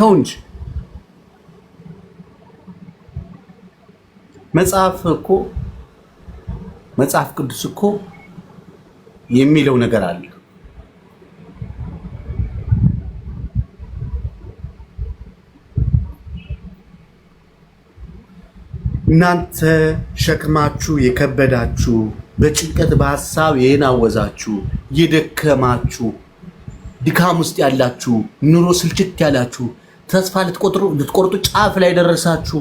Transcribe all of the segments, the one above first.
ተውንጅ መጽሐፍ ቅዱስ እኮ የሚለው ነገር አለ። እናንተ ሸክማችሁ የከበዳችሁ በጭንቀት በሐሳብ የናወዛችሁ የደከማችሁ ድካም ውስጥ ያላችሁ ኑሮ ስልችት ያላችሁ ተስፋ ልትቆርጡ ጫፍ ላይ ደረሳችሁ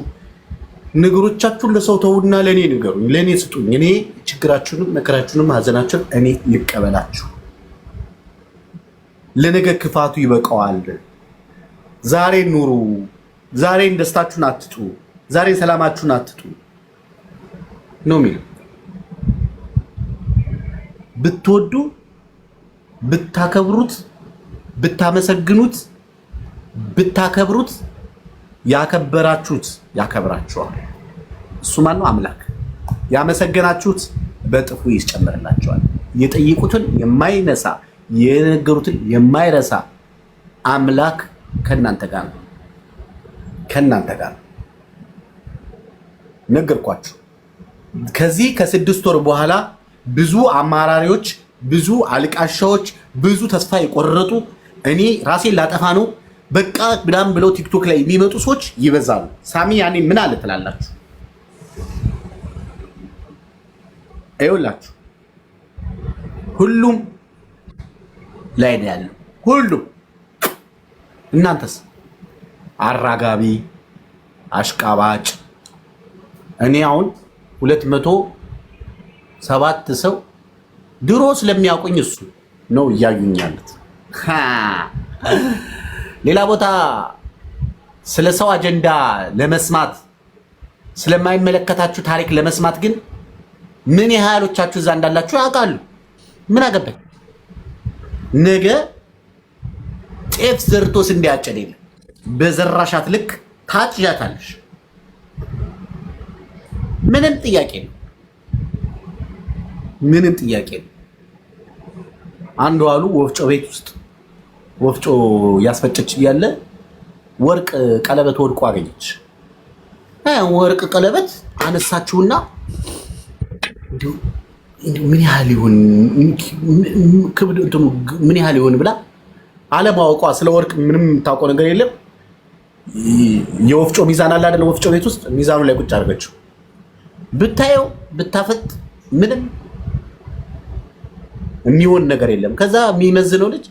ነገሮቻችሁን ለሰው ተውና ለኔ ንገሩኝ፣ ለኔ ስጡኝ። እኔ ችግራችሁንም መከራችሁንም ሐዘናችሁን እኔ ልቀበላችሁ። ለነገ ክፋቱ ይበቃዋል። ዛሬ ኑሩ። ዛሬን ደስታችሁን አትጡ። ዛሬ ሰላማችሁን አትጡ ነው የሚለው። ብትወዱ ብታከብሩት ብታመሰግኑት ብታከብሩት ያከበራችሁት ያከብራችኋል። እሱ ማን ነው? አምላክ። ያመሰገናችሁት በጥፉ ይጨምርላችኋል። የጠየቁትን የማይነሳ የነገሩትን የማይረሳ አምላክ ከናንተ ጋር ነው። ከናንተ ጋር ነገርኳችሁ። ከዚህ ከ6 ወር በኋላ ብዙ አማራሪዎች፣ ብዙ አልቃሻዎች፣ ብዙ ተስፋ የቆረጡ እኔ ራሴን ላጠፋ ነው በቃ ብላም ብለው ቲክቶክ ላይ የሚመጡ ሰዎች ይበዛሉ። ሳሚ ያኔ ምን አለ ትላላችሁ? አይውላችሁ ሁሉም ላይ ነው ያለው። ሁሉም እናንተስ አራጋቢ አሽቃባጭ። እኔ አሁን 207 ሰው ድሮ ስለሚያውቁኝ እሱ ነው እያዩኝ ያሉት። ሌላ ቦታ ስለ ሰው አጀንዳ ለመስማት ስለማይመለከታችሁ ታሪክ ለመስማት ግን ምን ያህሎቻችሁ እዛ እንዳላችሁ ያውቃሉ። ምን አገባኝ? ነገ ጤፍ ዘርቶስ እንዲያጨድ የለ በዘራሻት ልክ ታጭያታለሽ። ምንም ጥያቄ ነው። ምንም ጥያቄ ነው። አንዱ አሉ ወፍጮ ቤት ውስጥ ወፍጮ ያስፈጨች እያለ ወርቅ ቀለበት ወድቆ አገኘች። ወርቅ ቀለበት አነሳችውና ምን ያህል ይሆን ክብደቱ ምን ያህል ይሆን ብላ አለማወቋ ስለ ወርቅ ምንም ታውቀው ነገር የለም። የወፍጮ ሚዛን አለ አይደል? ወፍጮ ቤት ውስጥ ሚዛኑ ላይ ቁጭ አድርገችው ብታየው ብታፈጥ ምንም የሚሆን ነገር የለም። ከዛ የሚመዝነው ልጅ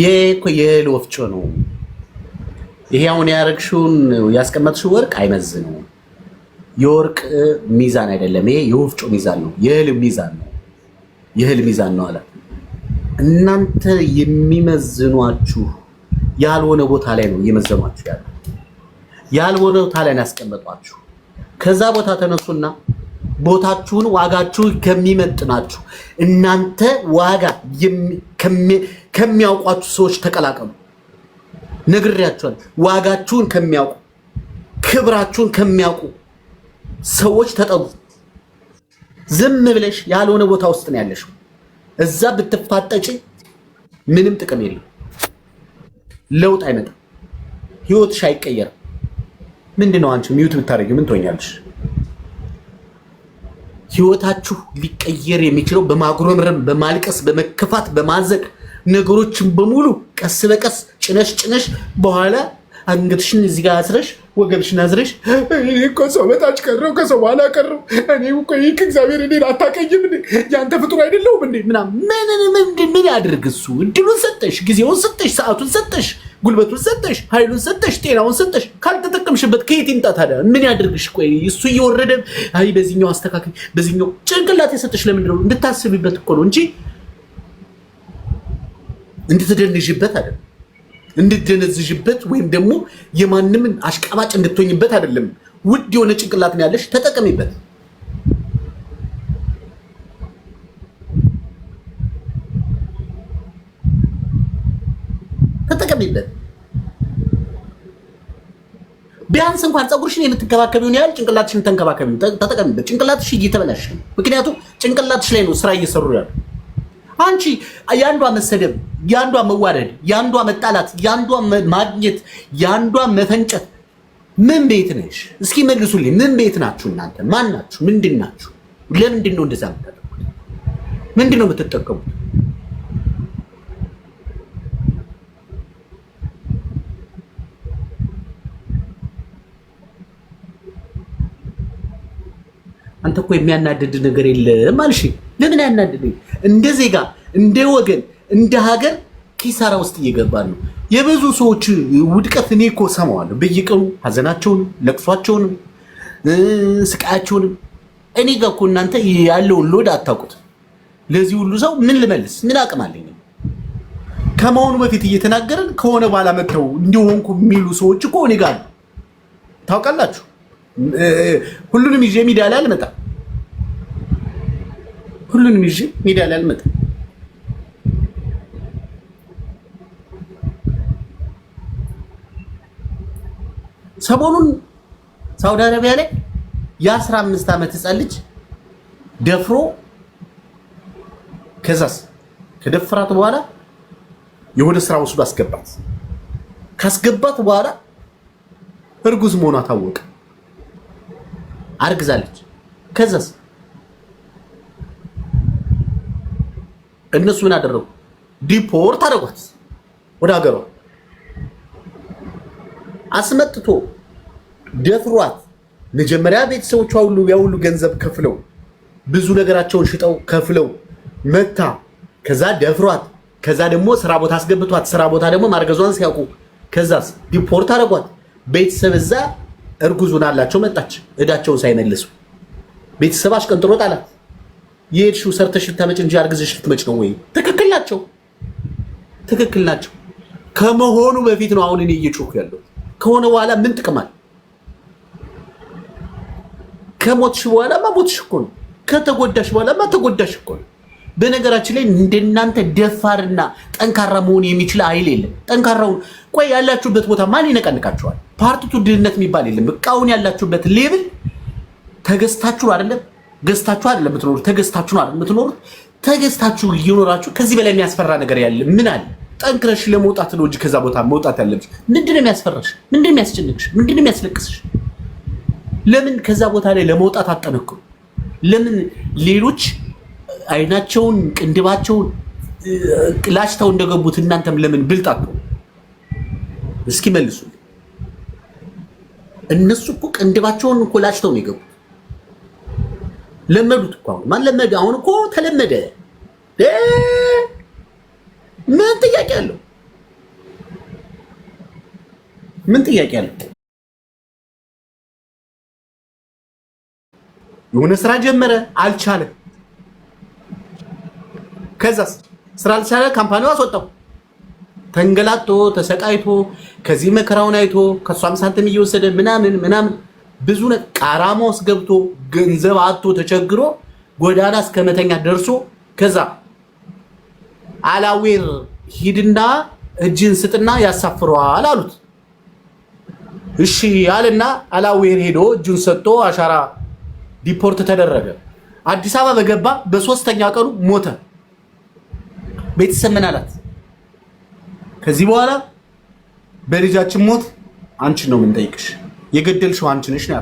የእህል ወፍጮ ነው ይሄ አሁን ያረግሽውን ያስቀመጥሽው ወርቅ አይመዝነው፣ የወርቅ ሚዛን አይደለም ይሄ የወፍጮ ሚዛን ነው፣ የእህል ሚዛን ነው፣ የእህል ሚዛን ነው አለ። እናንተ የሚመዝኗችሁ ያልሆነ ቦታ ላይ ነው እየመዘኗችሁ ያለው፣ ያልሆነ ቦታ ላይ ያስቀመጧችሁ። ከዛ ቦታ ተነሱና ቦታችሁን ዋጋችሁ ከሚመጥናችሁ እናንተ ዋጋ ከሚያውቋችሁ ሰዎች ተቀላቀሉ። ነግሬያችኋለሁ። ዋጋችሁን ከሚያውቁ ክብራችሁን ከሚያውቁ ሰዎች ተጠጉ። ዝም ብለሽ ያልሆነ ቦታ ውስጥ ነው ያለሽው። እዛ ብትፋጠጪ ምንም ጥቅም የለም። ለውጥ አይመጣም። ህይወትሽ አይቀየርም። ምንድነው አንቺ ሚውት ብታደርጊ ምን ትሆኛለሽ? ህይወታችሁ ሊቀየር የሚችለው በማጉረምረም፣ በማልቀስ፣ በመከፋት፣ በማዘን ነገሮችን በሙሉ ቀስ በቀስ ጭነሽ በኋላ አንገትሽን እዚህ ጋር አስረሽ ወገብሽን አስረሽ እኔ እኮ ሰው በታች ቀረው ከሰው በኋላ ቀረው እኔ እኮ ይህ እግዚአብሔር እኔን አታውቀኝም እንዴ ያንተ ፍጡር አይደለሁም እንዴ ምን ያድርግ እሱ? እድሉን ሰጠሽ፣ ጊዜውን ሰጠሽ፣ ሰዓቱን ሰጠሽ፣ ጉልበቱን ሰጠሽ፣ ኃይሉን ሰጠሽ፣ ጤናውን ሰጠሽ። ካልተጠቀምሽበት ከየት ይምጣ ታዲያ? ምን ያድርግሽ? ቆይ እሱ እየወረደ አይ በዚህኛው አስተካክል በዚህኛው ጭንቅላት የሰጠሽ ለምንድን ነው? እንድታስቢበት እኮ ነው እንጂ እንድትደንዥበት አይደለም፣ እንድትደነዝዥበት ወይም ደግሞ የማንምን አሽቃባጭ እንድትሆኝበት አይደለም። ውድ የሆነ ጭንቅላት ነው ያለሽ፣ ተጠቀሚበት። ተጠቀሚበት። ቢያንስ እንኳን ፀጉርሽን የምትከባከቢውን ያህል ጭንቅላትሽን ተንከባከቢው፣ ተጠቀሚበት። ጭንቅላትሽ እየተበላሽ ነው። ምክንያቱም ጭንቅላትሽ ላይ ነው ስራ እየሰሩ ያሉ። አንቺ ያንዷ መሰደብ፣ ያንዷ መዋረድ፣ ያንዷ መጣላት፣ ያንዷ ማግኘት፣ ያንዷ መፈንጨት ምን ቤት ነሽ? እስኪ መልሱልኝ። ምን ቤት ናችሁ እናንተ? ማን ናችሁ? ምንድን ናችሁ? ለምንድን ነው እንደዛ የምታደርጉት? ምንድን ነው የምትጠቀሙት? አንተ እኮ የሚያናድድ ነገር የለም አልሽ። ለምን ያናድደኝ? እንደ ዜጋ፣ እንደ ወገን፣ እንደ ሀገር ኪሳራ ውስጥ እየገባን ነው። የብዙ ሰዎች ውድቀት እኔ እኮ ሰማዋለሁ በየቀኑ ሀዘናቸውንም፣ ለቅሷቸውንም፣ ስቃያቸውንም። እኔ ጋር እኮ እናንተ ያለውን ሎድ አታውቁት። ለዚህ ሁሉ ሰው ምን ልመልስ? ምን አቅም አለኝ? ከመሆኑ በፊት እየተናገረን ከሆነ በኋላ መጥተው እንዲሆንኩ የሚሉ ሰዎች እኮ እኔ ጋር ታውቃላችሁ። ሁሉንም ይዤ ሚዲያ ላይ አልመጣም። ሁሉንም ይዤ ሚዲያ ላይ አልመጣም። ሰሞኑን ሳውዲ አረቢያ ላይ የ15 ዓመት ህፃን ልጅ ደፍሮ ከዛስ ከደፍራት በኋላ የሆነ ስራ ወስዶ አስገባት። ካስገባት በኋላ እርጉዝ መሆኗ ታወቀ። አርግዛለች። ከዛስ እነሱ ምን አደረጉ? ዲፖርት አደረጓት ወደ ሀገሯ። አስመጥቶ ደፍሯት መጀመሪያ ቤተሰቦቿ ሁሉ ያውሉ ገንዘብ ከፍለው ብዙ ነገራቸውን ሽጠው ከፍለው መታ። ከዛ ደፍሯት፣ ከዛ ደግሞ ስራ ቦታ አስገብቷት፣ ስራ ቦታ ደግሞ ማርገዟን ሲያውቁ ከዛስ ዲፖርት አደረጓት። ቤተሰብ እዛ እርጉዙን አላቸው መጣች። እዳቸውን ሳይመልሱ ቤተሰብ አሽቀንጥሮ ጣላት። የሄድሽው ሰርተሽ ልታመጭ እንጂ አርግዘሽ ልትመጭ ነው ወይ? ትክክል ናቸው፣ ትክክል ናቸው። ከመሆኑ በፊት ነው አሁን እኔ እየጮኩ ያለው። ከሆነ በኋላ ምን ጥቅም አለ? ከሞትሽ በኋላ ሞትሽ እኮ ነው። ከተጎዳሽ በኋላ ተጎዳሽ እኮ ነው። በነገራችን ላይ እንደናንተ ደፋርና ጠንካራ መሆን የሚችል አይል የለም። ጠንካራውን ቆይ ያላችሁበት ቦታ ማን ይነቀንቃችኋል? ፓርቲቱ ድህነት የሚባል የለም። በቃውን ያላችሁበት ሌብል ተገዝታችሁ አይደለም፣ ገዝታችሁ አይደለም የምትኖሩት፣ ተገዝታችሁ አይደለም የምትኖሩት። ተገዝታችሁ እየኖራችሁ ከዚህ በላይ የሚያስፈራ ነገር ያለ ምን አለ? ጠንክረሽ ለመውጣት ነው እንጂ ከዛ ቦታ መውጣት ያለብሽ። ምንድነው የሚያስፈራሽ? ምንድነው የሚያስጨንቅሽ? ምንድነው የሚያስለቅስሽ? ለምን ከዛ ቦታ ላይ ለመውጣት አጠነክሩ? ለምን ሌሎች አይናቸውን ቅንድባቸውን ላሽተው እንደገቡት እናንተም ለምን ብልጣት ነው? እስኪ መልሱ። እነሱ እኮ ቅንድባቸውን እኮ ላሽተው ነው የገቡት። ለመዱት እኮ። አሁን ማን ለመደ? አሁን እኮ ተለመደ። ምን ጥያቄ አለው? ምን ጥያቄ አለው? የሆነ ስራ ጀመረ፣ አልቻለም። ከዛስ ስራ አልቻለ፣ ካምፓኒው አስወጣው። ተንገላቶ ተሰቃይቶ ከዚህ መከራውን አይቶ ከሷም ሳንቲም እየወሰደ ምናምን ብዙ ቃራማውስ ገብቶ ገንዘብ አጥቶ ተቸግሮ ጎዳና እስከ መተኛ ደርሶ ከዛ አላዌር ሂድና እጅን ስጥና ያሳፍረዋል አሉት። እሺ ያለና አላዌር ሄዶ እጁን ሰጥቶ አሻራ ዲፖርት ተደረገ። አዲስ አበባ በገባ በሶስተኛ ቀኑ ሞተ። ቤተሰብ ምን አላት? ከዚህ በኋላ በልጃችን ሞት አንቺን ነው የምንጠይቅሽ፣ የገደልሽው አንቺ ነሽ ነው።